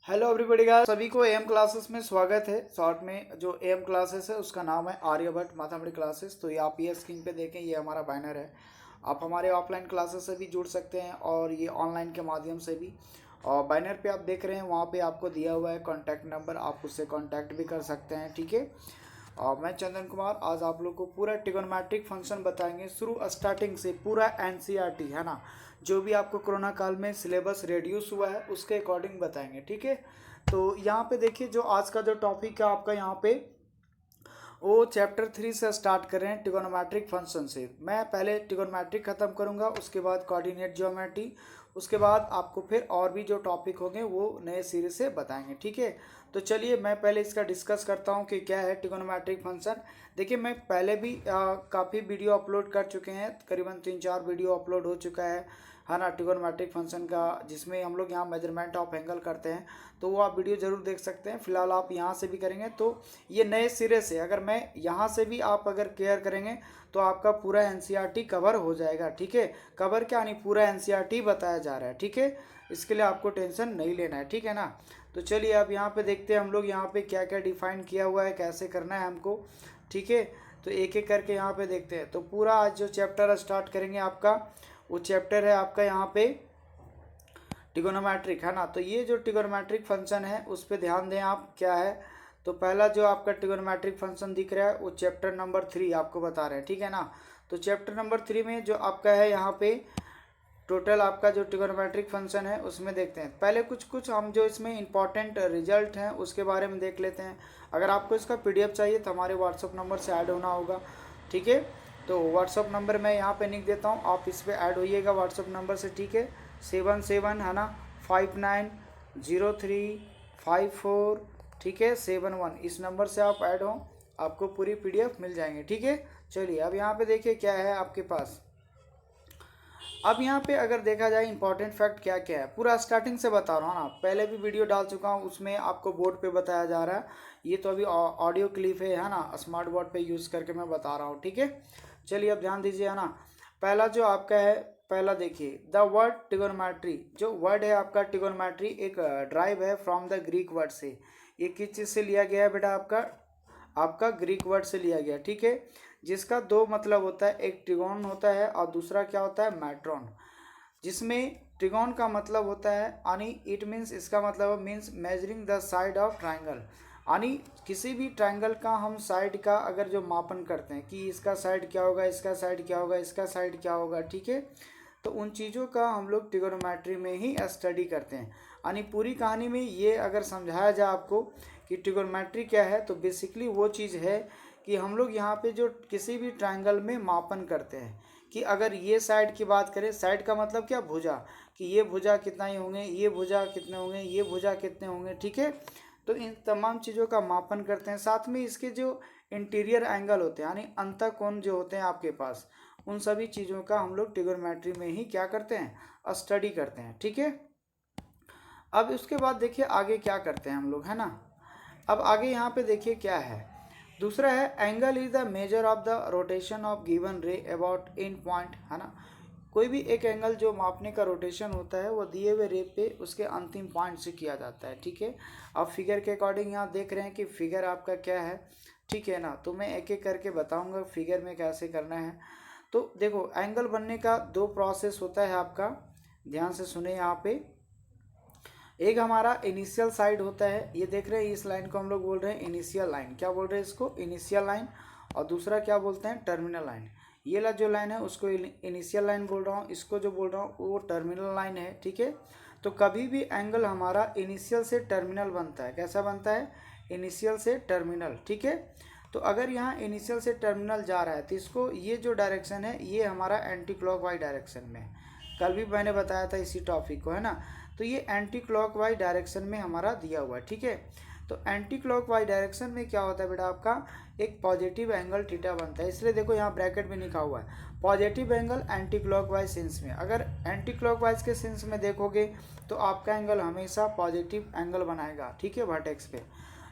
Hello everybody guys, सभी को M classes में स्वागत है। शॉर्ट में जो एम क्लासेस है उसका नाम है आर्यभट्ट मैथमेटिक्स क्लासेस। तो ये आप ये स्क्रीन पे देखें, ये हमारा बैनर है। आप हमारे ऑफलाइन क्लासेस से भी जुड़ सकते हैं और ये ऑनलाइन के माध्यम से भी। और बैनर पे आप देख रहे हैं, वहाँ पे आपको दिया हुआ है कॉन्टैक्ट नंबर, आप उससे कॉन्टैक्ट भी कर सकते हैं। ठीक है। और मैं चंदन कुमार आज आप लोग को पूरा ट्रिगोनोमेट्रिक फंक्शन बताएंगे शुरू स्टार्टिंग से, पूरा एनसीईआरटी है ना, जो भी आपको कोरोना काल में सिलेबस रिड्यूस हुआ है उसके अकॉर्डिंग बताएंगे। ठीक है। तो यहाँ पे देखिए, जो आज का जो टॉपिक है आपका यहाँ पे, वो चैप्टर 3 से स्टार्ट कर रहे हैं ट्रिगोनोमेट्रिक फंक्शन से। मैं पहले ट्रिगोनोमेट्रिक खत्म करूँगा, उसके बाद कोऑर्डिनेट ज्योमेट्री, उसके बाद आपको फिर और भी जो टॉपिक होंगे वो नए सीरीज से बताएंगे। ठीक है। तो चलिए मैं पहले इसका डिस्कस करता हूँ कि क्या है ट्रिगोनोमेट्रिक फंक्शन। देखिए, मैं पहले भी काफ़ी वीडियो अपलोड कर चुके हैं, करीबन 3-4 वीडियो अपलोड हो चुका है ना, ट्रिगोनोमेट्रिक फंक्शन का, जिसमें हम लोग यहाँ मेजरमेंट ऑफ एंगल करते हैं। तो वो आप वीडियो ज़रूर देख सकते हैं। फिलहाल आप यहाँ से भी करेंगे तो ये नए सिरे से, अगर मैं यहाँ से भी आप अगर केयर करेंगे तो आपका पूरा एनसीईआरटी कवर हो जाएगा। ठीक है। कवर क्या नहीं, पूरा एनसीईआरटी बताया जा रहा है। ठीक है। इसके लिए आपको टेंशन नहीं लेना है। ठीक है ना। तो चलिए अब यहाँ पे देखते हैं हम लोग यहाँ पे क्या क्या डिफाइन किया हुआ है, कैसे करना है हमको। ठीक है। तो एक एक करके यहाँ पे देखते हैं। तो पूरा आज जो चैप्टर स्टार्ट करेंगे आपका, वो चैप्टर है आपका यहाँ पे ट्रिगोनोमेट्रिक, है ना। तो ये जो ट्रिगोनोमेट्रिक फंक्शन है उस पर ध्यान दें आप, क्या है। तो पहला जो आपका ट्रिगोनोमेट्रिक फंक्शन दिख रहा है वो चैप्टर नंबर 3 आपको बता रहे हैं। ठीक है ना। तो चैप्टर नंबर 3 में जो आपका है यहाँ पे टोटल आपका जो ट्रिगोनोमेट्रिक फंक्शन है उसमें देखते हैं। पहले कुछ हम जो इसमें इंपॉर्टेंट रिजल्ट हैं उसके बारे में देख लेते हैं। अगर आपको इसका पीडीएफ चाहिए तो हमारे व्हाट्सअप नंबर से ऐड होना होगा। ठीक है। तो व्हाट्सअप नंबर मैं यहाँ पे लिख देता हूँ, आप इस पर ऐड होइएगा व्हाट्सअप नंबर से। ठीक है। 77 है ना, 590354, ठीक है, 71, इस नंबर से आप ऐड हो, आपको पूरी पीडीएफ मिल जाएंगे। ठीक है। चलिए अब यहाँ पे देखिए क्या है आपके पास। अब यहाँ पे अगर देखा जाए इंपॉर्टेंट फैक्ट क्या क्या है, पूरा स्टार्टिंग से बता रहा हूँ ना, पहले भी वीडियो डाल चुका हूँ, उसमें आपको बोर्ड पे बताया जा रहा है। ये तो अभी ऑडियो क्लिप है ना, स्मार्ट बोर्ड पे यूज़ करके मैं बता रहा हूँ। ठीक है। चलिए अब ध्यान दीजिए, है ना। पहला जो आपका है, पहला देखिए द वर्ड ट्रिगोनोमेट्री, जो वर्ड है आपका ट्रिगोनोमेट्री एक ड्राइव है फ्रॉम द ग्रीक वर्ड से। ये किस चीज़ से लिया गया है बेटा, आपका आपका ग्रीक वर्ड से लिया गया। ठीक है। जिसका दो मतलब होता है, एक ट्रिगोन होता है और दूसरा क्या होता है, मैट्रॉन। जिसमें ट्रिगोन का मतलब होता है यानी इट मीन्स, इसका मतलब means measuring the side of triangle, यानी किसी भी ट्राइंगल का हम साइड का अगर जो मापन करते हैं कि इसका साइड क्या होगा, इसका साइड क्या होगा, इसका साइड क्या होगा। ठीक है। तो उन चीज़ों का हम लोग ट्रिगोनोमेट्री में ही स्टडी करते हैं। यानी पूरी कहानी में ये अगर समझाया जाए आपको कि ट्रिगोनोमेट्री क्या है, तो बेसिकली वो चीज़ है कि हम लोग यहाँ पे जो किसी भी ट्राइंगल में मापन करते हैं कि अगर ये साइड की बात करें, साइड का मतलब क्या, भुजा, कि ये भुजा कितना ही होंगे, ये भुजा कितने होंगे, ये भुजा कितने होंगे। ठीक है। तो इन तमाम चीज़ों का मापन करते हैं। साथ में इसके जो इंटीरियर एंगल होते हैं यानी अंतःकोण जो होते हैं आपके पास, उन सभी चीज़ों का हम लोग ट्रिगोनोमेट्री में ही क्या करते हैं, स्टडी करते हैं। ठीक है। अब उसके बाद देखिए आगे क्या करते हैं हम लोग, है ना। अब आगे यहाँ पे देखिए क्या है, दूसरा है angle is the measure of the rotation of given रे अबाउट इन पॉइंट, है ना। कोई भी एक एंगल जो मापने का रोटेशन होता है वो दिए हुए रे पे उसके अंतिम पॉइंट से किया जाता है। ठीक है। अब फिगर के अकॉर्डिंग यहाँ देख रहे हैं कि फिगर आपका क्या है। ठीक है ना। तो मैं एक एक करके बताऊंगा फिगर में कैसे करना है। तो देखो, एंगल बनने का दो प्रोसेस होता है आपका, ध्यान से सुने यहाँ पे। एक हमारा इनिशियल साइड होता है, ये देख रहे हैं, इस लाइन को हम लोग बोल रहे हैं इनिशियल लाइन। क्या बोल रहे हैं इसको, इनिशियल लाइन। और दूसरा क्या बोलते हैं, टर्मिनल लाइन। ये ला जो लाइन है उसको इनिशियल लाइन बोल रहा हूँ, इसको जो बोल रहा हूँ वो टर्मिनल लाइन है। ठीक है। तो कभी भी एंगल हमारा इनिशियल से टर्मिनल बनता है, कैसा बनता है, इनिशियल से टर्मिनल। ठीक है। तो अगर यहाँ इनिशियल से टर्मिनल जा रहा है तो इसको, ये जो डायरेक्शन है ये हमारा एंटी क्लॉकवाइज डायरेक्शन में, कल भी मैंने बताया था इसी टॉपिक को, है ना। तो ये एंटी क्लॉकवाइज डायरेक्शन में हमारा दिया हुआ है। ठीक है। तो एंटी क्लॉकवाइज डायरेक्शन में क्या होता है बेटा, आपका एक पॉजिटिव एंगल थीटा बनता है। इसलिए देखो यहाँ ब्रैकेट में लिखा हुआ है positive angle anti clockwise sense में। अगर एंटी क्लॉकवाइज के सेंस में देखोगे तो आपका एंगल हमेशा पॉजिटिव एंगल बनाएगा। ठीक है, वर्टेक्स पे।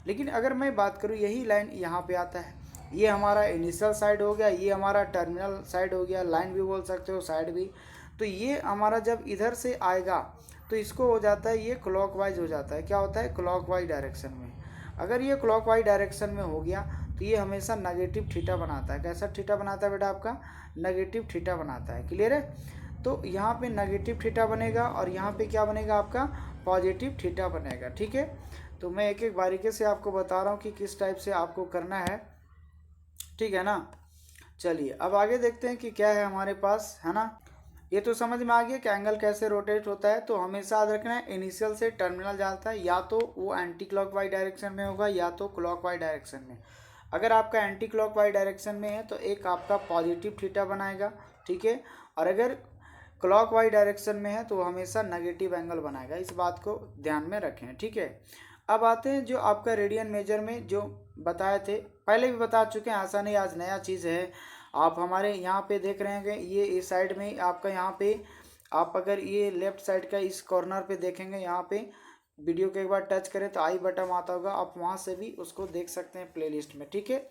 लेकिन अगर मैं बात करूँ, यही लाइन यहाँ पे आता है, ये हमारा इनिशियल साइड हो गया, ये हमारा टर्मिनल साइड हो गया, लाइन भी बोल सकते हो, साइड भी। तो ये हमारा जब इधर से आएगा तो इसको हो जाता है ये क्लॉकवाइज हो जाता है। क्या होता है? क्लॉकवाइज डायरेक्शन में। अगर ये क्लॉकवाइज डायरेक्शन में हो गया तो ये हमेशा नेगेटिव थीटा बनाता है। कैसा थीटा बनाता है बेटा? आपका नेगेटिव थीटा बनाता है। क्लियर है? तो यहाँ पे नेगेटिव थीटा बनेगा और यहाँ पे क्या बनेगा? आपका पॉजिटिव थीटा बनेगा। ठीक है, तो मैं एक एक बारीकी से आपको बता रहा हूँ कि किस टाइप से आपको करना है। ठीक है ना? चलिए अब आगे देखते हैं कि क्या है हमारे पास, है ना। ये तो समझ में आ गया कि एंगल कैसे रोटेट होता है। तो हमेशा याद रखना है इनिशियल से टर्मिनल जाता है, या तो वो एंटी क्लॉकवाइज डायरेक्शन में होगा या तो क्लॉकवाइज डायरेक्शन में। अगर आपका एंटी क्लॉकवाइज डायरेक्शन में है तो एक आपका पॉजिटिव थीटा बनाएगा। ठीक है, और अगर क्लॉकवाइज डायरेक्शन में है तो वो हमेशा नेगेटिव एंगल बनाएगा। इस बात को ध्यान में रखें। ठीक है, अब आते हैं जो आपका रेडियन मेजर में जो बताए थे, पहले भी बता चुके हैं, ऐसा नहीं आज नया चीज़ है। आप हमारे यहाँ पे देख रहे हैं कि ये इस साइड में आपका यहाँ पे आप अगर ये लेफ्ट साइड का इस कॉर्नर पे देखेंगे, यहाँ पे वीडियो को एक बार टच करें तो आई बटन आता होगा, आप वहाँ से भी उसको देख सकते हैं प्लेलिस्ट में। ठीक है,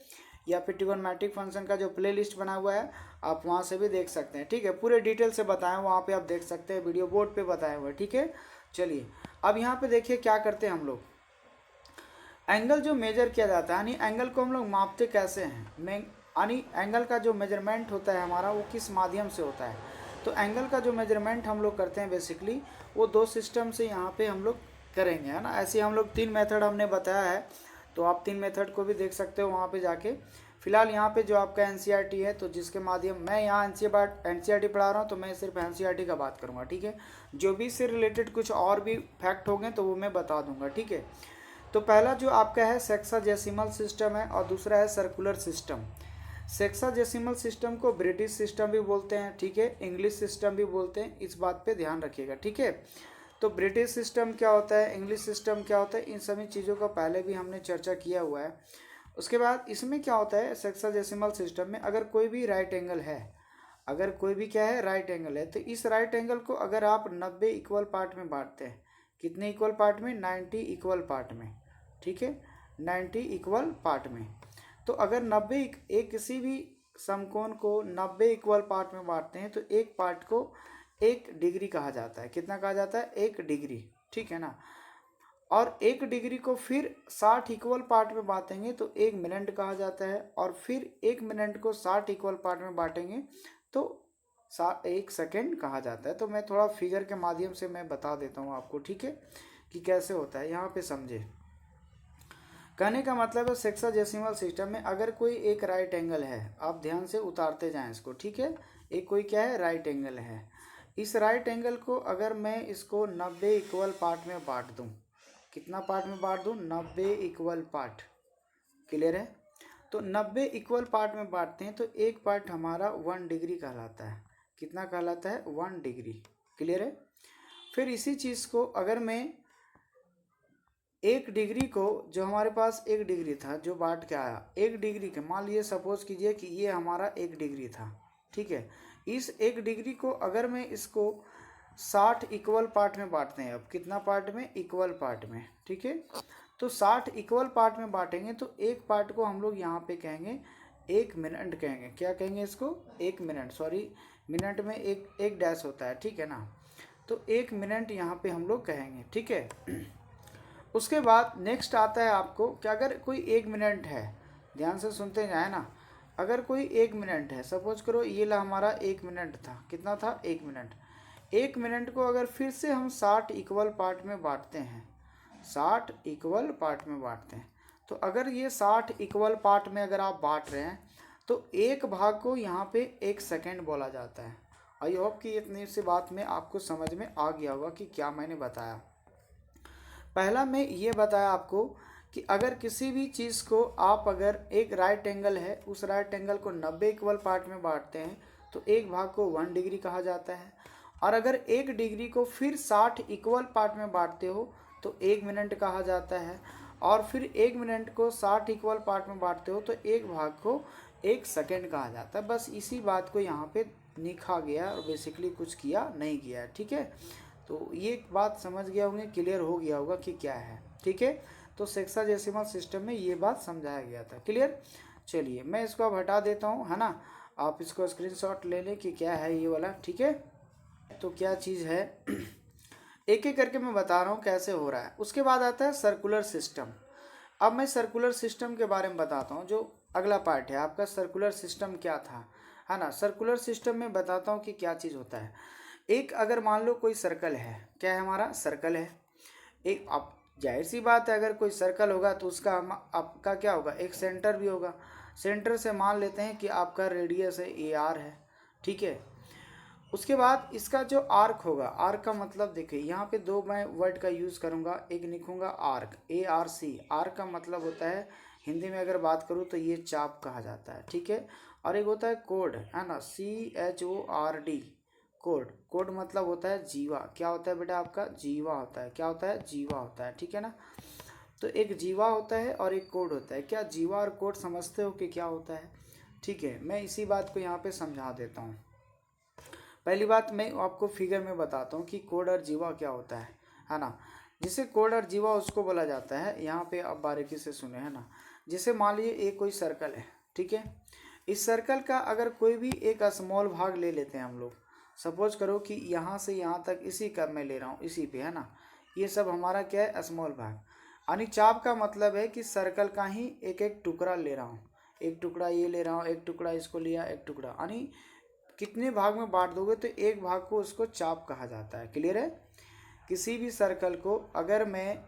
या फिर ट्रिगोनोमेट्रिक फंक्शन का जो प्लेलिस्ट बना हुआ है आप वहाँ से भी देख सकते हैं। ठीक है, पूरे डिटेल से बताएं वहाँ पे आप देख सकते हैं, वीडियो बोर्ड पे बताए हुए। ठीक है, चलिए अब यहाँ पे देखिए क्या करते हैं हम लोग। एंगल जो मेजर किया जाता है, यानी एंगल को हम लोग मापते कैसे हैं, यानी एंगल का जो मेजरमेंट होता है हमारा वो किस माध्यम से होता है। तो एंगल का जो मेजरमेंट हम लोग करते हैं बेसिकली वो दो सिस्टम से यहाँ पे हम लोग करेंगे, है ना। ऐसे हम लोग 3 मेथड हमने बताया है, तो आप 3 मेथड को भी देख सकते हो वहाँ पे जाके। फिलहाल यहाँ पे जो आपका एनसीईआरटी है, तो जिसके माध्यम मैं यहाँ एनसीईआरटी पढ़ा रहा हूँ, तो मैं सिर्फ एनसीईआरटी का बात करूँगा। ठीक है, जो भी इससे रिलेटेड कुछ और भी फैक्ट होंगे तो वो मैं बता दूंगा। ठीक है, तो पहला जो आपका है सेक्साडेसिमल सिस्टम है और दूसरा है सर्कुलर सिस्टम। सेक्साडेसिमल सिस्टम को ब्रिटिश सिस्टम भी बोलते हैं। ठीक है, इंग्लिश सिस्टम भी बोलते हैं, इस बात पे ध्यान रखिएगा। ठीक है, तो ब्रिटिश सिस्टम क्या होता है, इंग्लिश सिस्टम क्या होता है, इन सभी चीज़ों का पहले भी हमने चर्चा किया हुआ है। उसके बाद इसमें क्या होता है, सेक्साडेसिमल सिस्टम में अगर कोई भी राइट एंगल है, अगर कोई भी क्या है राइट एंगल है, तो इस राइट एंगल को अगर आप 90 इक्वल पार्ट में बांटते हैं, कितने इक्वल पार्ट में? 90 इक्वल पार्ट में। ठीक है, 90 इक्वल पार्ट में। तो अगर 90 एक किसी भी समकोण को 90 इक्वल पार्ट में बांटते हैं तो एक पार्ट को 1 डिग्री कहा जाता है। कितना कहा जाता है? 1 डिग्री। ठीक है ना, और 1 डिग्री को फिर 60 इक्वल पार्ट में बांटेंगे तो 1 मिनट कहा जाता है, और फिर 1 मिनट को 60 इक्वल पार्ट में बांटेंगे तो 1 सेकेंड कहा जाता है। तो मैं थोड़ा फिगर के माध्यम से मैं बता देता हूँ आपको। ठीक है, कि कैसे होता है, यहाँ पे समझे। कहने का मतलब है सेक्साडेसिमल सिस्टम में अगर कोई एक राइट एंगल है, आप ध्यान से उतारते जाएं इसको। ठीक है, एक कोई क्या है राइट एंगल है, इस राइट एंगल को अगर मैं इसको 90 इक्वल पार्ट में बांट दूं, कितना पार्ट में बांट दूं? 90 इक्वल पार्ट। क्लियर है? तो 90 इक्वल पार्ट में बांटते हैं तो एक पार्ट हमारा 1 डिग्री कहलाता है। कितना कहलाता है? 1 डिग्री। क्लियर है? फिर इसी चीज़ को अगर मैं 1 डिग्री को, जो हमारे पास 1 डिग्री था जो बांट के आया, 1 डिग्री के मान लीजिए सपोज कीजिए कि ये हमारा 1 डिग्री था। ठीक है, इस 1 डिग्री को अगर मैं इसको 60 इक्वल पार्ट में बांटते हैं, अब कितना पार्ट में? इक्वल पार्ट में। ठीक है, तो 60 इक्वल पार्ट में बांटेंगे तो एक पार्ट को हम लोग यहाँ पे कहेंगे 1 मिनट कहेंगे। क्या कहेंगे इसको? 1 मिनट, सॉरी मिनट में एक डैश होता है। ठीक है ना, तो 1 मिनट यहाँ पे हम लोग कहेंगे। ठीक है, उसके बाद नेक्स्ट आता है आपको कि अगर कोई 1 मिनट है, ध्यान से सुनते जाए ना, अगर कोई 1 मिनट है, सपोज करो ये ला हमारा 1 मिनट था। कितना था? 1 मिनट। 1 मिनट को अगर फिर से हम 60 इक्वल पार्ट में बांटते हैं, 60 इक्वल पार्ट में बांटते हैं, तो अगर ये 60 इक्वल पार्ट में अगर आप बांट रहे हैं तो एक भाग को यहाँ पे 1 सेकेंड बोला जाता है। आई होप कि इतनी सी बात में आपको समझ में आ गया होगा कि क्या मैंने बताया। पहला मैं ये बताया आपको कि अगर किसी भी चीज़ को आप अगर एक राइट एंगल है, उस राइट एंगल को 90 इक्वल पार्ट में बांटते हैं तो एक भाग को 1 डिग्री कहा जाता है, और अगर 1 डिग्री को फिर 60 इक्वल पार्ट में बांटते हो तो 1 मिनट कहा जाता है, और फिर 1 मिनट को 60 इक्वल पार्ट में बांटते हो तो एक भाग को 1 सेकेंड कहा जाता है। बस इसी बात को यहाँ पे लिखा गया और बेसिकली कुछ किया नहीं गया है। ठीक है, तो ये बात समझ गया होंगे, क्लियर हो गया होगा कि क्या है। ठीक है, तो सेक्साडेसिमल सिस्टम में ये बात समझाया गया था। क्लियर? चलिए मैं इसको अब हटा देता हूँ, है ना। आप इसको स्क्रीनशॉट ले लें कि क्या है ये वाला। ठीक है, तो क्या चीज़ है, एक एक करके मैं बता रहा हूँ कैसे हो रहा है। उसके बाद आता है सर्कुलर सिस्टम। अब मैं सर्कुलर सिस्टम के बारे में बताता हूँ, जो अगला पार्ट है आपका सर्कुलर सिस्टम क्या था, है ना। सर्कुलर सिस्टम में बताता हूँ कि क्या चीज़ होता है। एक अगर मान लो कोई सर्कल है, क्या है हमारा सर्कल है एक। अब जाहिर सी बात है अगर कोई सर्कल होगा तो उसका आपका क्या होगा, एक सेंटर भी होगा। सेंटर से मान लेते हैं कि आपका रेडियस है ए आर है, ठीक है। उसके बाद इसका जो आर्क होगा, आर्क का मतलब देखिए यहाँ पे दो मैं वर्ड का यूज़ करूँगा। एक लिखूँगा आर्क, ARC। आर्क का मतलब होता है, हिंदी में अगर बात करूँ तो ये चाप कहा जाता है, ठीक है। और एक होता है कोड, है ना, CHORD, कोड। कोड मतलब होता है जीवा। क्या होता है बेटा आपका, जीवा होता है। क्या होता है, जीवा होता है, ठीक है ना। तो एक जीवा होता है और एक कोड होता है। क्या जीवा और कोड समझते हो कि क्या होता है, ठीक है। मैं इसी बात को यहाँ पे समझा देता हूँ। पहली बात मैं आपको फिगर में बताता हूँ कि कोड और जीवा क्या होता है ना। जिसे कोड और जीवा उसको बोला जाता है, यहाँ पे आप बारीकी से सुने, है ना। जैसे मान लीजिए एक कोई सर्कल है, ठीक है। इस सर्कल का अगर कोई भी एक स्मॉल भाग ले लेते हैं हम लोग, सपोज करो कि यहाँ से यहाँ तक इसी का मैं ले रहा हूँ, इसी पे, है ना। ये सब हमारा क्या है, स्मॉल भाग। यानी चाप का मतलब है कि सर्कल का ही एक एक टुकड़ा ले रहा हूँ। एक टुकड़ा ये ले रहा हूँ, एक टुकड़ा इसको लिया, एक टुकड़ा, यानी कितने भाग में बांट दोगे तो एक भाग को उसको चाप कहा जाता है। क्लियर है। किसी भी सर्कल को अगर मैं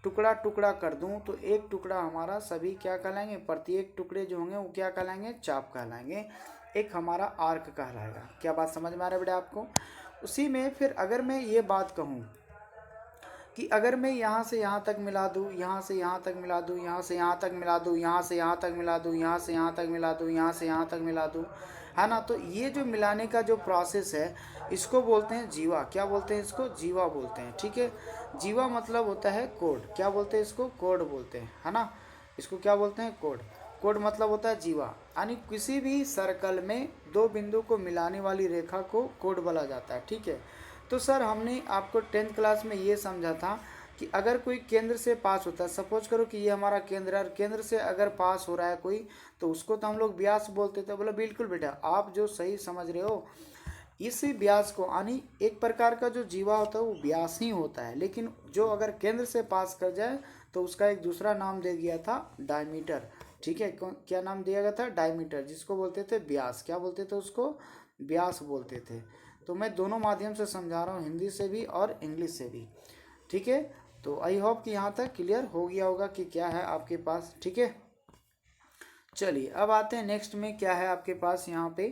टुकड़ा टुकड़ा कर दूं तो एक टुकड़ा हमारा सभी क्या कहलाएंगे, प्रत्येक टुकड़े जो होंगे वो क्या कहलाएंगे, चाप कहलाएंगे। एक हमारा आर्क कहलाएगा। क्या बात समझ में आ रहा है बेटा आपको। उसी में फिर अगर मैं ये बात कहूँ कि अगर मैं यहाँ से यहाँ तक मिला दूँ, यहाँ से यहाँ तक मिला दूँ, यहाँ से यहाँ तक मिला दूँ, यहाँ से यहाँ तक मिला दूँ, यहाँ से यहाँ तक मिला दूँ, यहाँ से यहाँ तक मिला दूँ, है ना। तो ये जो मिलाने का जो प्रोसेस है इसको बोलते हैं जीवा। क्या बोलते हैं इसको, जीवा बोलते हैं, ठीक है। जीवा मतलब होता है कोड। क्या बोलते हैं इसको, कोड बोलते हैं, है ना। इसको क्या बोलते हैं, कोड। कोड मतलब होता है जीवा। यानी किसी भी सर्कल में दो बिंदु को मिलाने वाली रेखा को कोड बोला जाता है, ठीक है। तो सर हमने आपको 10th क्लास में ये समझा था कि अगर कोई केंद्र से पास होता है, सपोज करो कि ये हमारा केंद्र है और केंद्र से अगर पास हो रहा है कोई, तो उसको तो हम लोग व्यास बोलते थे। बोला बिल्कुल बेटा, आप जो सही समझ रहे हो। इसी व्यास को, यानी एक प्रकार का जो जीवा होता है वो व्यास ही होता है, लेकिन जो अगर केंद्र से पास कर जाए तो उसका एक दूसरा नाम दे दिया था, डायमीटर, ठीक है। क्या नाम दिया गया था, डायमीटर, जिसको बोलते थे व्यास। क्या बोलते थे उसको, व्यास बोलते थे। तो मैं दोनों माध्यम से समझा रहा हूँ, हिंदी से भी और इंग्लिश से भी, ठीक है। तो आई होप कि यहाँ तक क्लियर हो गया होगा कि क्या है आपके पास, ठीक है। चलिए अब आते हैं नेक्स्ट में, क्या है आपके पास यहाँ पे,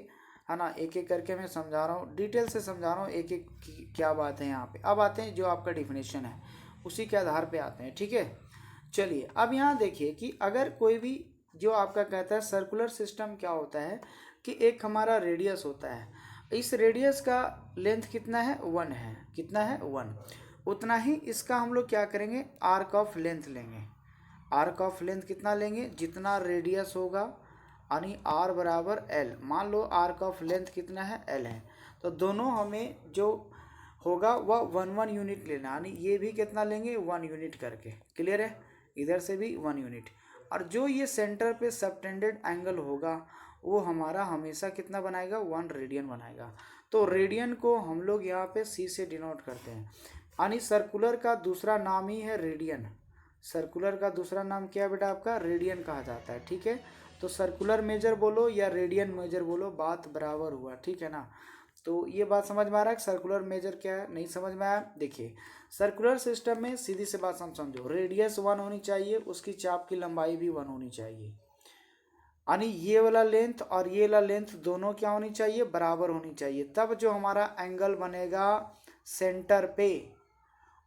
है ना। एक एक करके मैं समझा रहा हूँ, डिटेल से समझा रहा हूँ एक एक क्या बात है यहाँ पे। अब आते हैं जो आपका डिफिनेशन है उसी के आधार पे आते हैं, ठीक है। चलिए अब यहाँ देखिए कि अगर कोई भी जो आपका कहता है सर्कुलर सिस्टम क्या होता है कि एक हमारा रेडियस होता है। इस रेडियस का लेंथ कितना है, 1 है। कितना है, 1। उतना ही इसका हम लोग क्या करेंगे, आर्क ऑफ लेंथ लेंगे। आर्क ऑफ लेंथ कितना लेंगे, जितना रेडियस होगा, यानी आर बराबर एल। मान लो आर्क ऑफ लेंथ कितना है, एल है। तो दोनों हमें जो होगा वह 1 यूनिट लेना, यानी ये भी कितना लेंगे, 1 यूनिट करके। क्लियर है। इधर से भी 1 यूनिट। और जो ये सेंटर पे सबटेंडेड एंगल होगा वो हमारा हमेशा कितना बनाएगा, 1 रेडियन बनाएगा। तो रेडियन को हम लोग यहाँ पे सी से डिनोट करते हैं, यानी सर्कुलर का दूसरा नाम ही है रेडियन। सर्कुलर का दूसरा नाम क्या है बेटा आपका, रेडियन कहा जाता है, ठीक है। तो सर्कुलर मेजर बोलो या रेडियन मेजर बोलो, बात बराबर हुआ, ठीक है ना। तो ये बात समझ में आ रहा है कि सर्कुलर मेजर क्या है, नहीं समझ में आया। देखिए सर्कुलर सिस्टम में सीधी सी बात समझो, रेडियस 1 होनी चाहिए, उसकी चाप की लंबाई भी 1 होनी चाहिए। यानी ये वाला लेंथ और ये वाला लेंथ दोनों क्या होनी चाहिए, बराबर होनी चाहिए। तब जो हमारा एंगल बनेगा सेंटर पे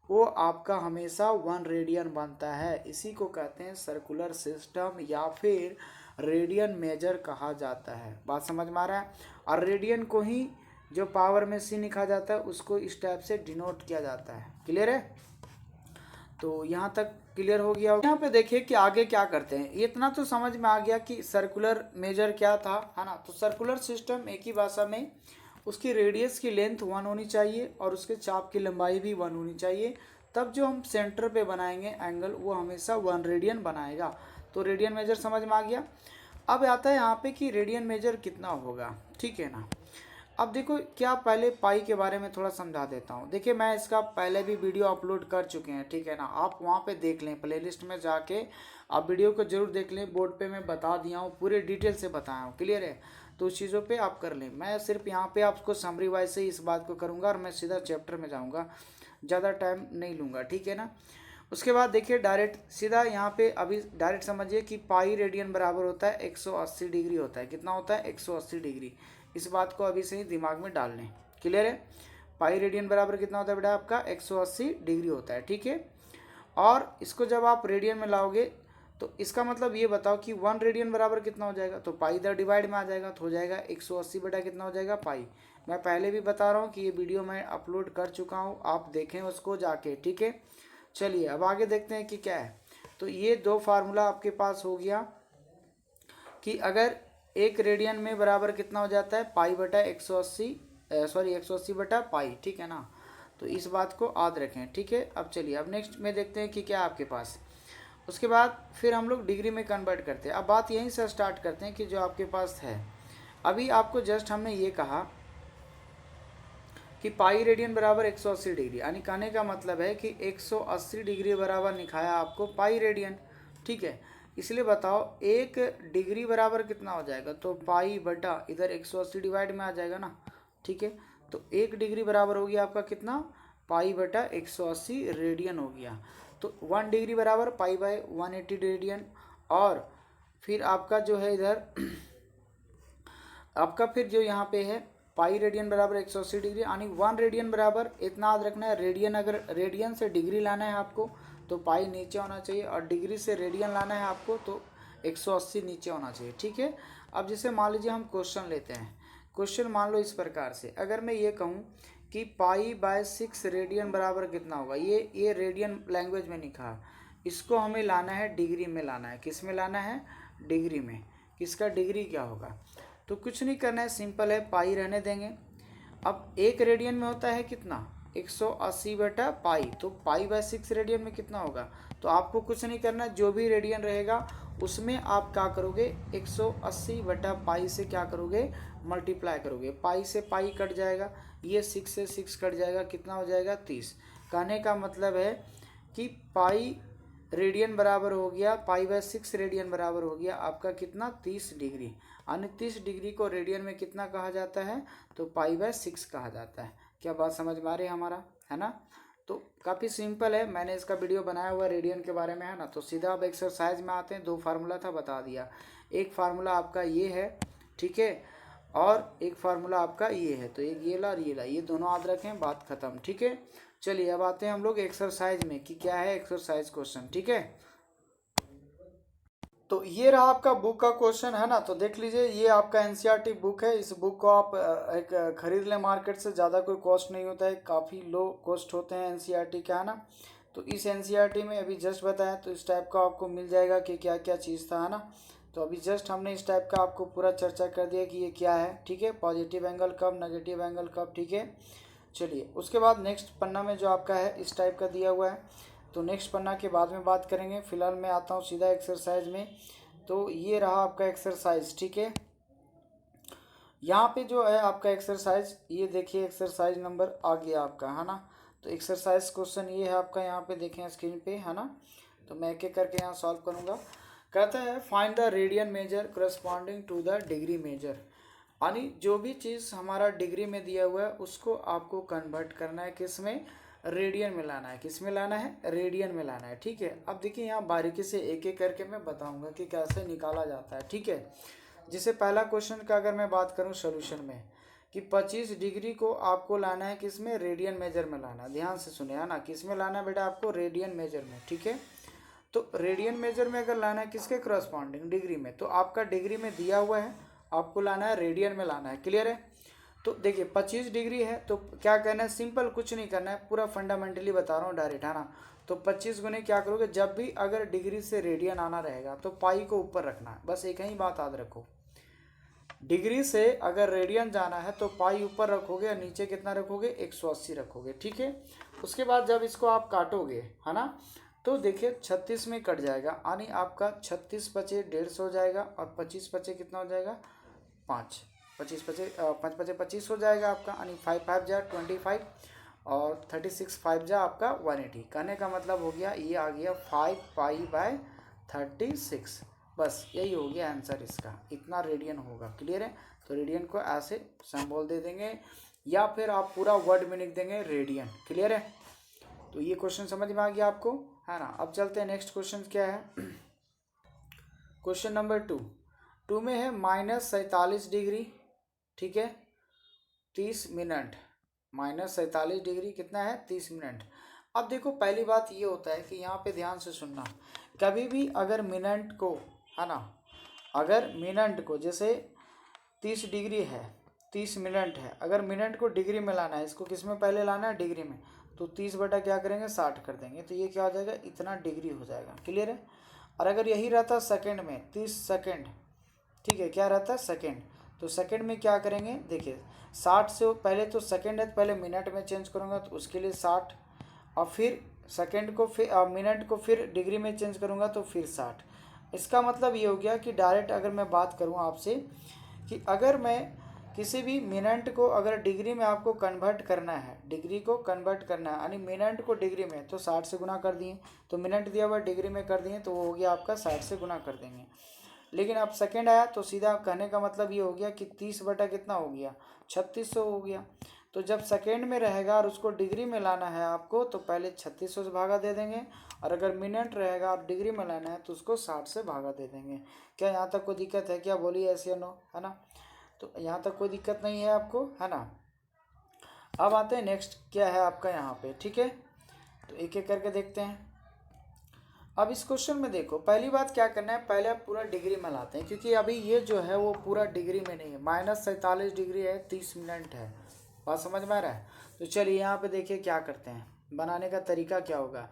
वो आपका हमेशा 1 रेडियन बनता है। इसी को कहते हैं सर्कुलर सिस्टम या फिर रेडियन मेजर कहा जाता है। बात समझ में आ रहा है। और रेडियन को ही जो पावर में सी लिखा जाता है उसको इस टाइप से डिनोट किया जाता है। क्लियर है। तो यहाँ तक क्लियर हो गया। यहाँ पे देखिए कि आगे क्या करते हैं, इतना तो समझ में आ गया कि सर्कुलर मेजर क्या था, है ना। तो सर्कुलर सिस्टम एक ही भाषा में उसकी रेडियस की लेंथ 1 होनी चाहिए और उसके चाप की लंबाई भी 1 होनी चाहिए। तब जो हम सेंटर पे बनाएंगे एंगल वो हमेशा 1 रेडियन बनाएगा। तो रेडियन मेजर समझ में आ गया। अब आता है यहाँ पे कि रेडियन मेजर कितना होगा, ठीक है ना। अब देखो क्या, पहले पाई के बारे में थोड़ा समझा देता हूँ। देखिए मैं इसका पहले भी वीडियो अपलोड कर चुके हैं, ठीक है ना, आप वहाँ पे देख लें, प्लेलिस्ट में जाके आप वीडियो को जरूर देख लें। बोर्ड पे मैं बता दिया हूँ, पूरे डिटेल से बताया हूँ, क्लियर है। तो उस चीज़ों पे आप कर लें। मैं सिर्फ यहाँ पे आपको समरी वाइज से इस बात को करूँगा और मैं सीधा चैप्टर में जाऊँगा, ज़्यादा टाइम नहीं लूँगा, ठीक है ना। उसके बाद देखिए डायरेक्ट सीधा यहाँ पे अभी डायरेक्ट समझिए कि पाई रेडियन बराबर होता है 180 डिग्री होता है। कितना होता है? 180 डिग्री। इस बात को अभी से ही दिमाग में डाल लें, क्लियर है। पाई रेडियन बराबर कितना होता है बेटा? आपका 180 डिग्री होता है, ठीक है। और इसको जब आप रेडियन में लाओगे तो इसका मतलब ये बताओ कि 1 रेडियन बराबर कितना हो जाएगा? तो पाई इधर डिवाइड में आ जाएगा तो हो जाएगा 180 बटा कितना हो जाएगा? पाई। मैं पहले भी बता रहा हूँ कि ये वीडियो मैं अपलोड कर चुका हूँ, आप देखें उसको जाके, ठीक है। चलिए अब आगे देखते हैं कि क्या है। तो ये दो फार्मूला आपके पास हो गया कि अगर 1 रेडियन में बराबर कितना हो जाता है? पाई बटा 180, सॉरी 180 बटा पाई, ठीक है ना। तो इस बात को याद रखें, ठीक है। अब चलिए अब नेक्स्ट में देखते हैं कि क्या आपके पास। उसके बाद फिर हम लोग डिग्री में कन्वर्ट करते हैं। अब बात यहीं से स्टार्ट करते हैं कि जो आपके पास है, अभी आपको जस्ट हमने ये कहा कि पाई रेडियन बराबर 180 डिग्री, यानी कहने का मतलब है कि 180 डिग्री बराबर निकाया आपको पाई रेडियन, ठीक है। इसलिए बताओ 1 डिग्री बराबर कितना हो जाएगा? तो पाई बटा इधर 180 डिवाइड में आ जाएगा ना, ठीक है। तो 1 डिग्री बराबर हो गया आपका कितना? पाई बटा 180 रेडियन हो गया। तो 1 डिग्री बराबर पाई बाय 180 रेडियन। और फिर आपका जो है इधर आपका फिर जो यहाँ पे है पाई रेडियन बराबर 180 डिग्री, यानी 1 रेडियन बराबर इतना याद रखना है, रेडियन अगर रेडियन से डिग्री लाना है आपको तो पाई नीचे होना चाहिए, और डिग्री से रेडियन लाना है आपको तो 180 नीचे होना चाहिए, ठीक है। अब जैसे मान लीजिए हम क्वेश्चन लेते हैं। क्वेश्चन मान लो इस प्रकार से, अगर मैं ये कहूँ कि पाई बाय 6 रेडियन बराबर कितना होगा, ये रेडियन लैंग्वेज में लिखा, इसको हमें लाना है डिग्री में लाना है। किस में लाना है? डिग्री में। किसका डिग्री क्या होगा? तो कुछ नहीं करना है, सिंपल है, पाई रहने देंगे। अब 1 रेडियन में होता है कितना? 180 बटा पाई, तो पाई बाय 6 रेडियन में कितना होगा? तो आपको कुछ नहीं करना, जो भी रेडियन रहेगा उसमें आप क्या करोगे? 180 बटा पाई से क्या करोगे? मल्टीप्लाई करोगे। पाई से पाई कट जाएगा, ये 6 से 6 कट जाएगा, कितना हो जाएगा? 30। कहने का मतलब है कि पाई रेडियन बराबर हो गया, पाई बाय 6 रेडियन बराबर हो गया आपका कितना? 30 डिग्री। यानी 30 डिग्री को रेडियन में कितना कहा जाता है? तो पाई बाय 6 कहा जाता है। क्या बात समझ में आ रही है हमारा, है ना। तो काफ़ी सिंपल है, मैंने इसका वीडियो बनाया हुआ रेडियन के बारे में, है ना। तो सीधा अब एक्सरसाइज में आते हैं। 2 फार्मूला था, बता दिया। एक फार्मूला आपका ये है, ठीक है, और एक फार्मूला आपका ये है। तो एक ये ला और ये ला, ये दोनों याद रखें, बात खत्म, ठीक है। चलिए अब आते हैं हम लोग एक्सरसाइज में कि क्या है एक्सरसाइज क्वेश्चन, ठीक है। तो ये रहा आपका बुक का क्वेश्चन, है ना। तो देख लीजिए, ये आपका एनसीईआरटी बुक है। इस बुक को आप एक खरीद लें मार्केट से, ज़्यादा कोई कॉस्ट नहीं होता है, काफ़ी लो कॉस्ट होते हैं एनसीईआरटी का, है ना। तो इस एनसीईआरटी में अभी जस्ट बताया, तो इस टाइप का आपको मिल जाएगा कि क्या क्या चीज़ था, है ना। तो अभी जस्ट हमने इस टाइप का आपको पूरा चर्चा कर दिया कि ये क्या है, ठीक है। पॉजिटिव एंगल कब, नेगेटिव एंगल कब, ठीक है। चलिए उसके बाद नेक्स्ट पन्ना में जो आपका है इस टाइप का दिया हुआ है, तो नेक्स्ट पन्ना के बाद में बात करेंगे। फिलहाल मैं आता हूँ सीधा एक्सरसाइज में। तो ये रहा आपका एक्सरसाइज, ठीक है। यहाँ पे जो है आपका एक्सरसाइज, ये देखिए एक्सरसाइज नंबर आ गया आपका, है ना। तो एक्सरसाइज क्वेश्चन ये है आपका, यहाँ पे देखें स्क्रीन पे, है ना। तो मैं एक एक करके यहाँ सॉल्व करूँगा। कहता है find the radian measure corresponding to the degree measure, यानी जो भी चीज़ हमारा डिग्री में दिया हुआ है उसको आपको कन्वर्ट करना है, किस में? रेडियन में लाना है। किस में लाना है? रेडियन में लाना है, ठीक है। अब देखिए यहाँ बारीकी से एक एक करके मैं बताऊंगा कि कैसे निकाला जाता है, ठीक है। जैसे पहला क्वेश्चन का अगर मैं बात करूँ सोल्यूशन में, कि 25 डिग्री को आपको लाना है किस में? रेडियन मेजर में लाना है। ध्यान से सुने, है ना। किस में लाना है बेटा? आपको रेडियन मेजर में, ठीक है। तो रेडियन मेजर में अगर लाना है किसके करस्पॉन्डिंग? डिग्री में। तो आपका डिग्री में दिया हुआ है, आपको लाना है रेडियन में लाना है, क्लियर है। तो देखिए 25 डिग्री है, तो क्या करना है? सिंपल, कुछ नहीं करना है, पूरा फंडामेंटली बता रहा हूँ डायरेक्ट, है ना। तो 25 गुने क्या करोगे? जब भी अगर डिग्री से रेडियन आना रहेगा तो पाई को ऊपर रखना है, बस एक ही बात याद रखो। डिग्री से अगर रेडियन जाना है तो पाई ऊपर रखोगे और नीचे कितना रखोगे? 180 रखोगे, ठीक है। उसके बाद जब इसको आप काटोगे, है ना, तो देखिए 36 में कट जाएगा, यानी आपका 36 पचे 150 हो जाएगा, और 25 पचे कितना हो जाएगा? 5। 25 25 5 5 25 हो जाएगा आपका, यानी 5 5 जा 25 और 36 5 जा आपका 180। कहने का मतलब हो गया ये आ गया 5 पाई बाय 36। बस यही हो गया आंसर इसका, इतना रेडियन होगा। क्लियर है? तो रेडियन को ऐसे सिंबल दे देंगे या फिर आप पूरा वर्ड में लिख देंगे रेडियन। क्लियर है? तो ये क्वेश्चन समझ में आ गया आपको, है ना। अब चलते हैं नेक्स्ट क्वेश्चन क्या है। क्वेश्चन नंबर 2 में है -47 डिग्री, ठीक है, 30 मिनट। -47 डिग्री कितना है? 30 मिनट। अब देखो पहली बात ये होता है कि यहाँ पे ध्यान से सुनना, कभी भी अगर मिनट को, है ना, अगर मिनट को जैसे 30 डिग्री है, 30 मिनट है, अगर मिनट को डिग्री में लाना है, इसको किस में पहले लाना है? डिग्री में। तो 30 बटा क्या करेंगे? 60 कर देंगे, तो ये क्या हो जाएगा? इतना डिग्री हो जाएगा। क्लियर है? और अगर यही रहता सेकंड में, 30 सेकंड, ठीक है, क्या रहता है? सेकंड। तो सेकंड में क्या करेंगे? देखिए 60 से पहले तो सेकंड है, तो पहले मिनट में चेंज करूँगा तो उसके लिए 60, और फिर सेकंड को फिर मिनट को फिर डिग्री में चेंज करूँगा तो फिर 60। इसका मतलब ये हो गया कि डायरेक्ट अगर मैं बात करूँ आपसे कि अगर मैं किसी भी मिनट को अगर डिग्री में आपको कन्वर्ट करना है, डिग्री को कन्वर्ट करना है, यानी मिनट को डिग्री में, तो 60 से गुना कर दिए, तो मिनट दिया हुआ डिग्री में कर दिए तो वो हो गया आपका 60 से गुना कर देंगे। लेकिन अब सेकंड आया तो सीधा कहने का मतलब ये हो गया कि 30 बटा कितना हो गया? 3600 हो गया। तो जब सेकंड में रहेगा और उसको डिग्री में लाना है आपको, तो पहले 3600 से भागा दे देंगे, और अगर मिनट रहेगा और डिग्री में लाना है तो उसको 60 से भागा दे देंगे। क्या यहाँ तक कोई दिक्कत है क्या? बोलिए ऐसे या नो, है ना। तो यहाँ तक कोई दिक्कत नहीं है आपको, है ना। अब आते हैं नेक्स्ट क्या है आपका यहाँ पे, ठीक है। तो एक एक करके देखते हैं। अब इस क्वेश्चन में देखो पहली बात क्या करना है, पहले आप पूरा डिग्री में लाते हैं, क्योंकि अभी ये जो है वो पूरा डिग्री में नहीं है। -47 डिग्री है, 30 मिनट है। बात समझ में आ रहा है? तो चलिए यहाँ पे देखिए क्या करते हैं, बनाने का तरीका क्या होगा।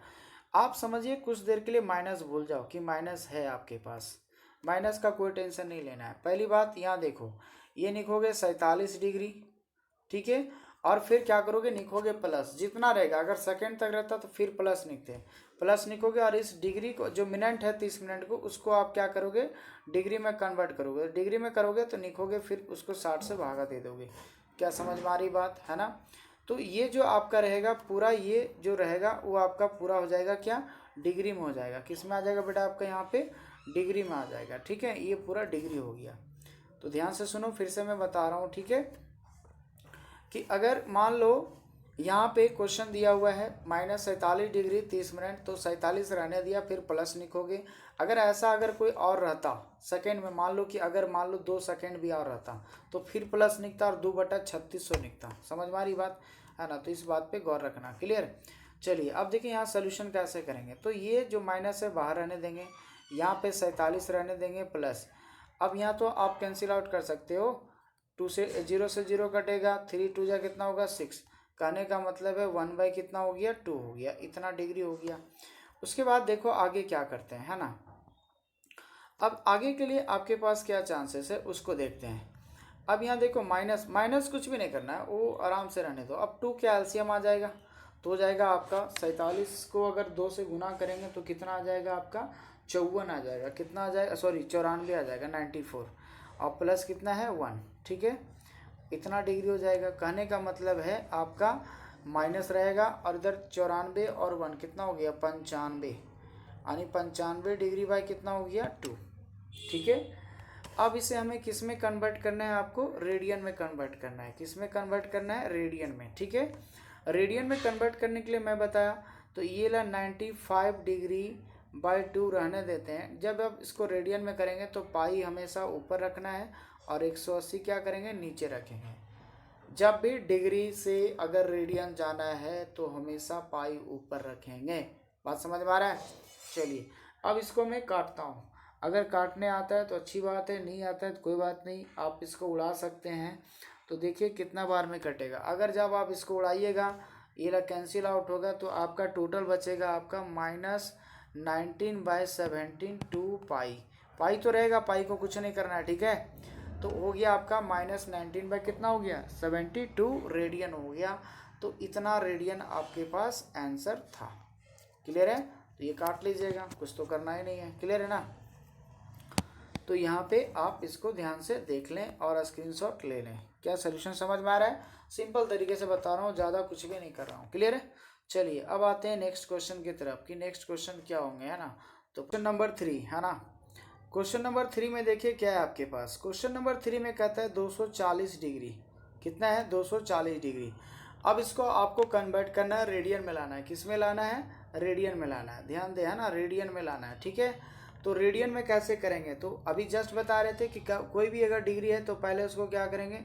आप समझिए कुछ देर के लिए माइनस भूल जाओ कि माइनस है आपके पास, माइनस का कोई टेंशन नहीं लेना है। पहली बात यहाँ देखो, ये लिखोगे 47 डिग्री, ठीक है, और फिर क्या करोगे? लिखोगे प्लस, जितना रहेगा, अगर सेकंड तक रहता तो फिर प्लस लिखते हैं, प्लस लिखोगे, और इस डिग्री को जो मिनट है 30 मिनट को, उसको आप क्या करोगे? डिग्री में कन्वर्ट करोगे। डिग्री में करोगे तो लिखोगे, फिर उसको 60 से भागा दे दोगे। क्या समझ में आ रही बात, है ना। तो ये जो आपका रहेगा पूरा, ये जो रहेगा वो आपका पूरा हो जाएगा क्या? डिग्री में हो जाएगा। किस में आ जाएगा बेटा? आपका यहाँ पे डिग्री में आ जाएगा, ठीक है। ये पूरा डिग्री हो गया। तो ध्यान से सुनो, फिर से मैं बता रहा हूँ, ठीक है, कि अगर मान लो यहाँ पे क्वेश्चन दिया हुआ है -47 डिग्री 30 मिनट, तो 47 रहने दिया, फिर प्लस लिखोगे। अगर ऐसा अगर कोई और रहता सेकंड में, मान लो कि अगर मान लो 2 सेकंड भी और रहता तो फिर प्लस लिखता और 2 बटा 3600 लिखता। समझ में आ रही बात, है ना। तो इस बात पे गौर रखना। क्लियर? चलिए अब देखिए यहाँ सोल्यूशन कैसे करेंगे। तो ये जो माइनस है बाहर रहने देंगे, यहाँ पे 47 रहने देंगे प्लस। अब यहाँ तो आप कैंसिल आउट कर सकते हो, 2 से 0 से 0 कटेगा, 3 2 जा कितना होगा? 6। कहने का मतलब है 1 बाई कितना हो गया? 2 हो गया, इतना डिग्री हो गया। उसके बाद देखो आगे क्या करते हैं, है ना। अब आगे के लिए आपके पास क्या चांसेस है उसको देखते हैं। अब यहाँ देखो माइनस, माइनस कुछ भी नहीं करना है, वो आराम से रहने दो। अब 2 क्या एलसीएम आ जाएगा, तो हो जाएगा आपका 47 को अगर 2 से गुना करेंगे तो कितना आ जाएगा आपका? 54 आ जाएगा। कितना आ जाएगा? सॉरी 94 आ जाएगा, 94। और प्लस कितना है? 1, ठीक है, इतना डिग्री हो जाएगा। कहने का मतलब है आपका माइनस रहेगा, और इधर 94 और 1 कितना हो गया? 95, यानी 95 डिग्री बाई कितना हो गया? 2, ठीक है। अब इसे हमें किस में कन्वर्ट करना है? आपको रेडियन में कन्वर्ट करना है। किस में कन्वर्ट करना है? रेडियन में, ठीक है। रेडियन में कन्वर्ट करने के लिए मैं बताया, तो ये ला 95 डिग्री बाई 2 रहने देते हैं। जब आप इसको रेडियन में करेंगे तो पाई हमेशा ऊपर रखना है और 180 क्या करेंगे? नीचे रखेंगे। जब भी डिग्री से अगर रेडियन जाना है तो हमेशा पाई ऊपर रखेंगे। बात समझ में आ रहा है? चलिए अब इसको मैं काटता हूँ। अगर काटने आता है तो अच्छी बात है, नहीं आता है तो कोई बात नहीं, आप इसको उड़ा सकते हैं। तो देखिए कितना बार में कटेगा। अगर जब आप इसको उड़ाइएगा, ये ला कैंसिल आउट होगा, तो आपका टोटल बचेगा आपका -19/17 2 पाई। पाई तो रहेगा, पाई को कुछ नहीं करना है, ठीक है। तो हो गया आपका -19 बाई कितना हो गया? 72 रेडियन हो गया। तो इतना रेडियन आपके पास आंसर था। क्लियर है? तो ये काट लीजिएगा, कुछ तो करना ही नहीं है। क्लियर है ना। तो यहाँ पे आप इसको ध्यान से देख लें और स्क्रीनशॉट ले लें। क्या सोल्यूशन समझ में आ रहा है? सिंपल तरीके से बता रहा हूँ, ज़्यादा कुछ भी नहीं कर रहा हूँ। क्लियर है? चलिए अब आते हैं नेक्स्ट क्वेश्चन की तरफ कि नेक्स्ट क्वेश्चन क्या होंगे, है ना। तो क्वेश्चन नंबर 3, है ना। क्वेश्चन नंबर 3 में देखिए क्या है आपके पास। क्वेश्चन नंबर 3 में कहता है 240 डिग्री। कितना है? 240 डिग्री। अब इसको आपको कन्वर्ट करना है, रेडियन में लाना है। किस में लाना है? रेडियन में लाना है। ध्यान दे, है ना, रेडियन में लाना है। ठीक है, तो रेडियन में कैसे करेंगे? तो अभी जस्ट बता रहे थे कि कोई भी अगर डिग्री है तो पहले उसको क्या करेंगे,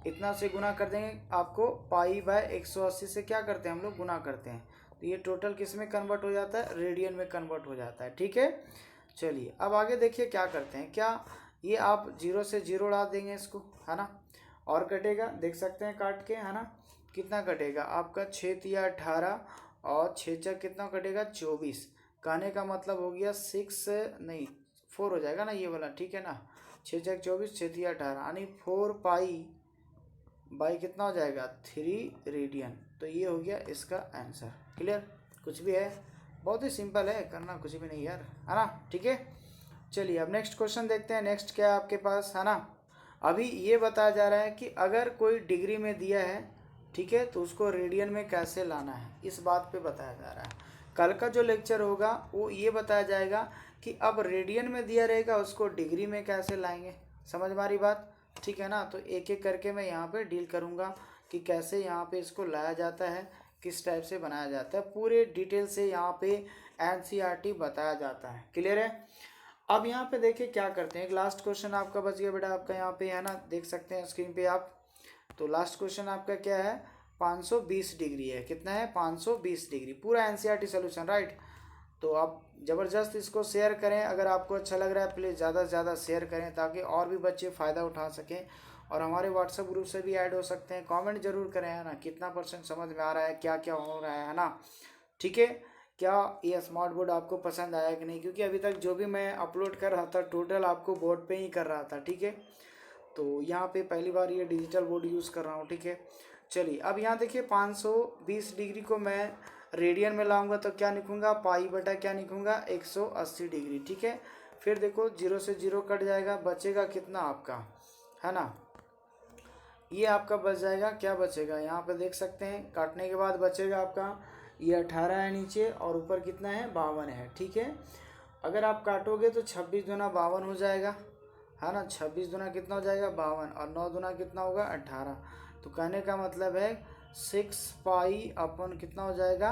इतना से गुना कर देंगे। आपको पाई बाय 180 से क्या करते हैं हम लोग, गुना करते हैं। तो ये टोटल किस में कन्वर्ट हो जाता है? रेडियन में कन्वर्ट हो जाता है। ठीक है, चलिए अब आगे देखिए क्या करते हैं। क्या ये आप 0 से 0 उड़ा देंगे इसको, है ना, और कटेगा, देख सकते हैं काट के, है ना। कितना कटेगा आपका? 6 तिया 18 और 6 चक कितना कटेगा? 24। कहने का मतलब हो गया 6 नहीं 4 हो जाएगा ना ये वाला, ठीक है ना। 6 चक 24, 6 तिया 18 यानी 4 पाई बाई कितना हो जाएगा? 3 रेडियन। तो ये हो गया इसका आंसर। क्लियर? कुछ भी है, बहुत ही सिंपल है, करना कुछ भी नहीं यार, है ना। ठीक है, चलिए अब नेक्स्ट क्वेश्चन देखते हैं। नेक्स्ट क्या है आपके पास, है ना। अभी ये बताया जा रहा है कि अगर कोई डिग्री में दिया है, ठीक है, तो उसको रेडियन में कैसे लाना है, इस बात पे बताया जा रहा है। कल का जो लेक्चर होगा वो ये बताया जाएगा कि अब रेडियन में दिया रहेगा उसको डिग्री में कैसे लाएंगे। समझ में आ रही बात? ठीक है ना। तो एक एक करके मैं यहाँ पे डील करूँगा कि कैसे यहाँ पे इसको लाया जाता है, किस टाइप से बनाया जाता है, पूरे डिटेल से यहाँ पे एनसीईआरटी बताया जाता है। क्लियर है? अब यहाँ पे देखिए क्या करते हैं। एक लास्ट क्वेश्चन आपका बच गया बेटा, आपका यहाँ पे, है ना, देख सकते हैं स्क्रीन पे आप। तो लास्ट क्वेश्चन आपका क्या है? 520 डिग्री है। कितना है? 520 डिग्री। पूरा एनसीईआरटी सोल्यूशन, राइट। तो आप ज़बरदस्त इसको शेयर करें। अगर आपको अच्छा लग रहा है प्लीज़ ज़्यादा से ज़्यादा शेयर करें ताकि और भी बच्चे फ़ायदा उठा सकें और हमारे व्हाट्सएप ग्रुप से भी ऐड हो सकते हैं। कमेंट जरूर करें, है ना, कितना % समझ में आ रहा है, क्या क्या हो रहा है ना। ठीक है, क्या ये स्मार्ट बोर्ड आपको पसंद आया कि नहीं, क्योंकि अभी तक जो भी मैं अपलोड कर रहा था टोटल आपको बोर्ड पे ही कर रहा था। ठीक है, तो यहाँ पे पहली बार ये डिजिटल बोर्ड यूज़ कर रहा हूँ। ठीक है, चलिए अब यहाँ देखिए 520 डिग्री को मैं रेडियन में लाऊंगा तो क्या लिखूंगा? पाई बटा क्या लिखूंगा? 180 डिग्री। ठीक है, फिर देखो 0 से 0 कट जाएगा, बचेगा कितना आपका, है ना, ये आपका बच जाएगा। क्या बचेगा? यहाँ पे देख सकते हैं, काटने के बाद बचेगा आपका ये 18 है नीचे और ऊपर कितना है? 52 है। ठीक है, अगर आप काटोगे तो 26 दूना 52 हो जाएगा, है ना। 26 दूना कितना हो जाएगा? 52 और 9 दूना कितना होगा? 18। तो कहने का मतलब है 6 पाई अपन कितना हो जाएगा?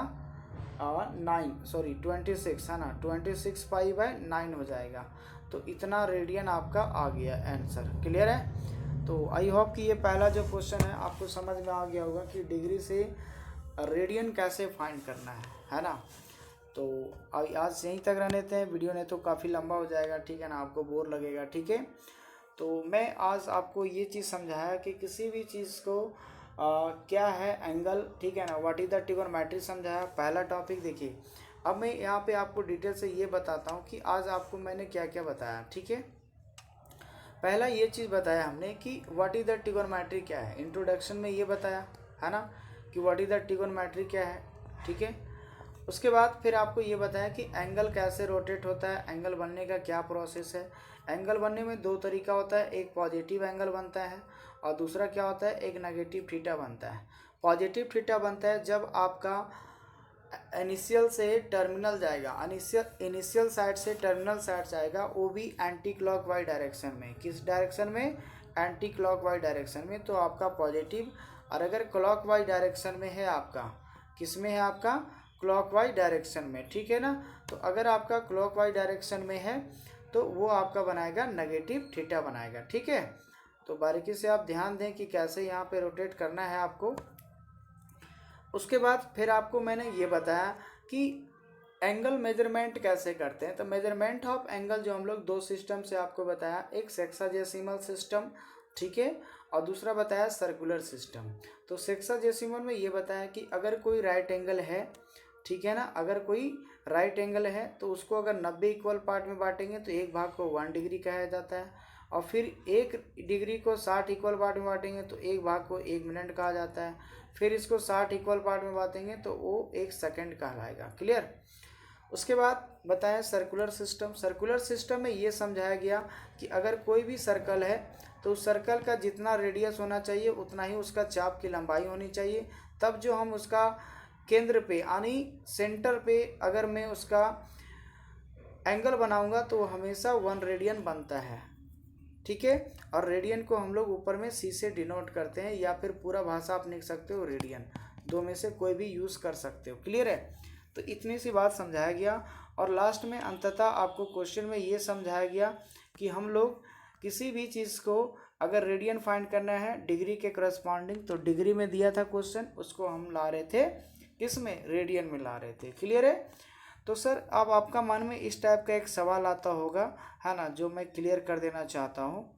9 सॉरी 26, है ना, 26 पाई बाय 9 हो जाएगा। तो इतना रेडियन आपका आ गया आंसर। क्लियर है? तो आई होप कि ये पहला जो क्वेश्चन है आपको समझ में आ गया होगा कि डिग्री से रेडियन कैसे फाइंड करना है ना। तो आज यहीं तक रहने देते हैं, वीडियो नहीं तो काफ़ी लंबा हो जाएगा, ठीक है ना, आपको बोर लगेगा। ठीक है, तो मैं आज आपको ये चीज़ समझाया कि किसी भी चीज़ को क्या है एंगल, ठीक है ना, व्हाट इज़ द ट्रिगोनोमेट्री समझाया, पहला टॉपिक। देखिए अब मैं यहाँ पे आपको डिटेल से ये बताता हूँ कि आज आपको मैंने क्या क्या बताया। ठीक है, पहला ये चीज़ बताया हमने कि व्हाट इज़ द ट्रिगोनोमेट्री क्या है, इंट्रोडक्शन में ये बताया, है ना, कि व्हाट इज़ द ट्रिगोनोमेट्री क्या है। ठीक है, उसके बाद फिर आपको ये बताया कि एंगल कैसे रोटेट होता है, एंगल बनने का क्या प्रोसेस है। एंगल बनने में 2 तरीका होता है, एक पॉजिटिव एंगल बनता है और दूसरा क्या होता है? एक नेगेटिव थीटा बनता है। पॉजिटिव थीटा बनता है जब आपका इनिशियल से टर्मिनल जाएगा, इनिशियल साइड से टर्मिनल साइड जाएगा, वो भी एंटी क्लॉकवाइज डायरेक्शन में। किस डायरेक्शन में? एंटी क्लॉकवाइज डायरेक्शन में, तो आपका पॉजिटिव। और अगर क्लॉकवाइज डायरेक्शन में है आपका, किस में है आपका? क्लॉकवाइज डायरेक्शन में। ठीक है ना, तो अगर आपका क्लॉकवाइज डायरेक्शन में है तो वो आपका बनाएगा नेगेटिव थीटा बनाएगा। ठीक है, तो बारीकी से आप ध्यान दें कि कैसे यहाँ पे रोटेट करना है आपको। उसके बाद फिर आपको मैंने ये बताया कि एंगल मेजरमेंट कैसे करते हैं। तो मेजरमेंट ऑफ एंगल जो हम लोग 2 सिस्टम से आपको बताया, एक सेक्साडेसिमल सिस्टम, ठीक है, और दूसरा बताया सर्कुलर सिस्टम। तो सेक्साडेसिमल में ये बताया कि अगर कोई राइट एंगल है, ठीक है ना, अगर कोई राइट एंगल है तो उसको अगर 90 इक्वल पार्ट में बांटेंगे तो एक भाग को 1 डिग्री कहा जाता है, और फिर 1 डिग्री को 60 इक्वल पार्ट में बांटेंगे तो एक भाग को 1 मिनट कहा जाता है, फिर इसको 60 इक्वल पार्ट में बांटेंगे तो वो 1 सेकंड कहलाएगा। क्लियर? उसके बाद बताया सर्कुलर सिस्टम। सर्कुलर सिस्टम में ये समझाया गया कि अगर कोई भी सर्कल है तो उस सर्कल का जितना रेडियस होना चाहिए उतना ही उसका चाप की लंबाई होनी चाहिए। तब जो हम उसका केंद्र पे यानी सेंटर पे अगर मैं उसका एंगल बनाऊंगा तो हमेशा 1 रेडियन बनता है, ठीक है। और रेडियन को हम लोग ऊपर में सी से डिनोट करते हैं, या फिर पूरा भाषा आप लिख सकते हो रेडियन, दो में से कोई भी यूज़ कर सकते हो। क्लियर है? तो इतनी सी बात समझाया गया। और लास्ट में अंततः आपको क्वेश्चन में ये समझाया गया कि हम लोग किसी भी चीज़ को अगर रेडियन फाइंड करना है डिग्री के करस्पॉन्डिंग, तो डिग्री में दिया था क्वेश्चन, उसको हम ला रहे थे किसमें, रेडियन में ला रहे थे। क्लियर है? तो सर अब आपका मन में इस टाइप का एक सवाल आता होगा, है ना, जो मैं क्लियर कर देना चाहता हूँ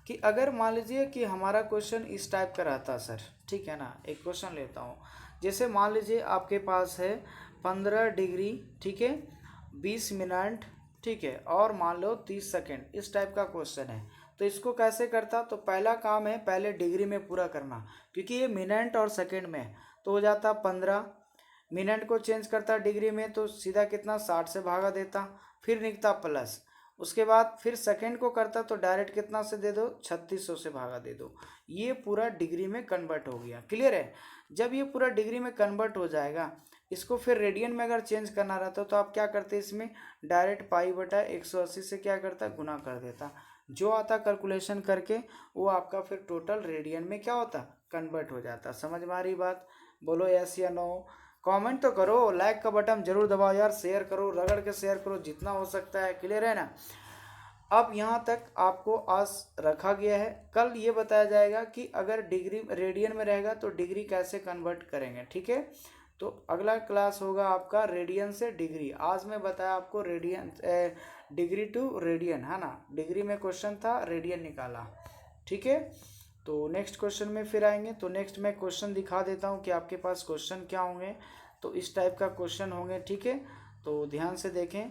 कि अगर मान लीजिए कि हमारा क्वेश्चन इस टाइप का रहता सर, ठीक है ना। एक क्वेश्चन लेता हूँ, जैसे मान लीजिए आपके पास है 15 डिग्री, ठीक है, 20 मिनट, ठीक है, और मान लो 30 सेकेंड, इस टाइप का क्वेश्चन है। तो इसको कैसे करता, तो पहला काम है पहले डिग्री में पूरा करना, क्योंकि ये मिनट और सेकेंड में है, तो हो जाता 15। मिनट को चेंज करता डिग्री में तो सीधा कितना 60 से भागा देता, फिर निकलता प्लस। उसके बाद फिर सेकेंड को करता तो डायरेक्ट कितना से दे दो, 3600 से भागा दे दो। ये पूरा डिग्री में कन्वर्ट हो गया। क्लियर है? जब ये पूरा डिग्री में कन्वर्ट हो जाएगा, इसको फिर रेडियन में अगर चेंज करना रहता तो आप क्या करते, इसमें डायरेक्ट पाई बटा 180 से क्या करता, गुना कर देता। जो आता कैलकुलेशन करके वो आपका फिर टोटल रेडियन में क्या होता, कन्वर्ट हो जाता। समझ में आ रही बात? बोलो यस या नो। कमेंट तो करो, लाइक का बटन जरूर दबाओ यार, शेयर करो, रगड़ के शेयर करो जितना हो सकता है। क्लियर है ना? अब यहाँ तक आपको आज रखा गया है। कल ये बताया जाएगा कि अगर डिग्री रेडियन में रहेगा तो डिग्री कैसे कन्वर्ट करेंगे, ठीक है। तो अगला क्लास होगा आपका रेडियन से डिग्री। आज मैं बताया आपको रेडियन डिग्री टू रेडियन, है ना। डिग्री में क्वेश्चन था, रेडियन निकाला, ठीक है। तो नेक्स्ट क्वेश्चन में फिर आएंगे। तो नेक्स्ट मैं क्वेश्चन दिखा देता हूँ कि आपके पास क्वेश्चन क्या होंगे। तो इस टाइप का क्वेश्चन होंगे, ठीक है। तो ध्यान से देखें,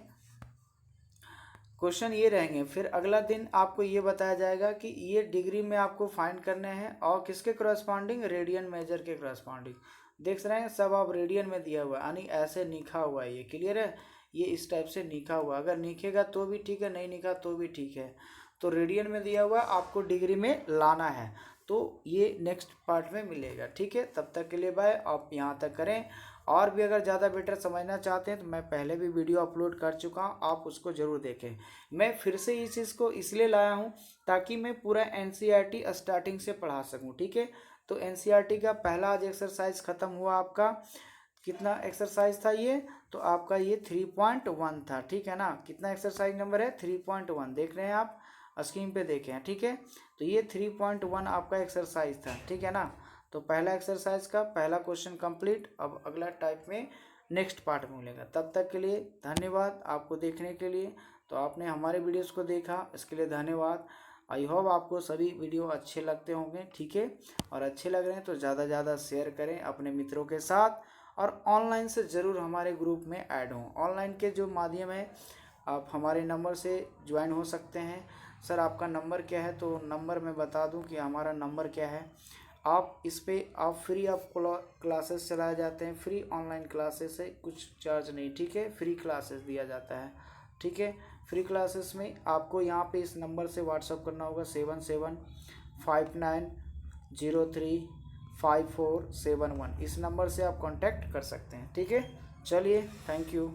क्वेश्चन ये रहेंगे। फिर अगला दिन आपको ये बताया जाएगा कि ये डिग्री में आपको फाइंड करने हैं और किसके करस्पॉन्डिंग, रेडियन मेजर के करस्पॉन्डिंग। देख रहे हैं सब आप रेडियन में दिया हुआ है, यानी ऐसे लिखा हुआ है ये। क्लियर है? ये इस टाइप से लिखा हुआ, अगर लिखेगा तो भी ठीक है, नहीं लिखा तो भी ठीक है। तो रेडियन में दिया हुआ आपको डिग्री में लाना है, तो ये नेक्स्ट पार्ट में मिलेगा, ठीक है। तब तक के लिए बाय। आप यहाँ तक करें। और भी अगर ज़्यादा बेटर समझना चाहते हैं तो मैं पहले भी वीडियो अपलोड कर चुका हूँ, आप उसको ज़रूर देखें। मैं फिर से इस चीज़ को इसलिए लाया हूँ ताकि मैं पूरा एनसीईआरटी स्टार्टिंग से पढ़ा सकूँ, ठीक है। तो एनसीईआरटी का पहला आज एक्सरसाइज ख़त्म हुआ आपका। कितना एक्सरसाइज था ये, तो आपका ये 3.1 था, ठीक है ना। कितना एक्सरसाइज नंबर है, 3.1 देख रहे हैं आप, स्क्रीन पे देखें, ठीक है। तो ये 3.1 आपका एक्सरसाइज था, ठीक है ना। तो पहला एक्सरसाइज का पहला क्वेश्चन कंप्लीट। अब अगला टाइप में नेक्स्ट पार्ट में मिलेगा। तब तक के लिए धन्यवाद आपको देखने के लिए। तो आपने हमारे वीडियोस को देखा, इसके लिए धन्यवाद। आई होप आपको सभी वीडियो अच्छे लगते होंगे, ठीक है। और अच्छे लग रहे हैं तो ज़्यादा ज़्यादा शेयर करें अपने मित्रों के साथ, और ऑनलाइन से ज़रूर हमारे ग्रुप में ऐड हों। ऑनलाइन के जो माध्यम है, आप हमारे नंबर से ज्वाइन हो सकते हैं। सर आपका नंबर क्या है, तो नंबर मैं बता दूं कि हमारा नंबर क्या है। आप इस पर आप फ्री ऑफ क्लासेस चलाए जाते हैं, फ्री ऑनलाइन क्लासेस है, कुछ चार्ज नहीं, ठीक है। फ्री क्लासेस दिया जाता है, ठीक है। फ्री क्लासेस में आपको यहाँ पे इस नंबर से व्हाट्सअप करना होगा 7759035471। इस नंबर से आप कांटेक्ट कर सकते हैं, ठीक है। चलिए, थैंक यू।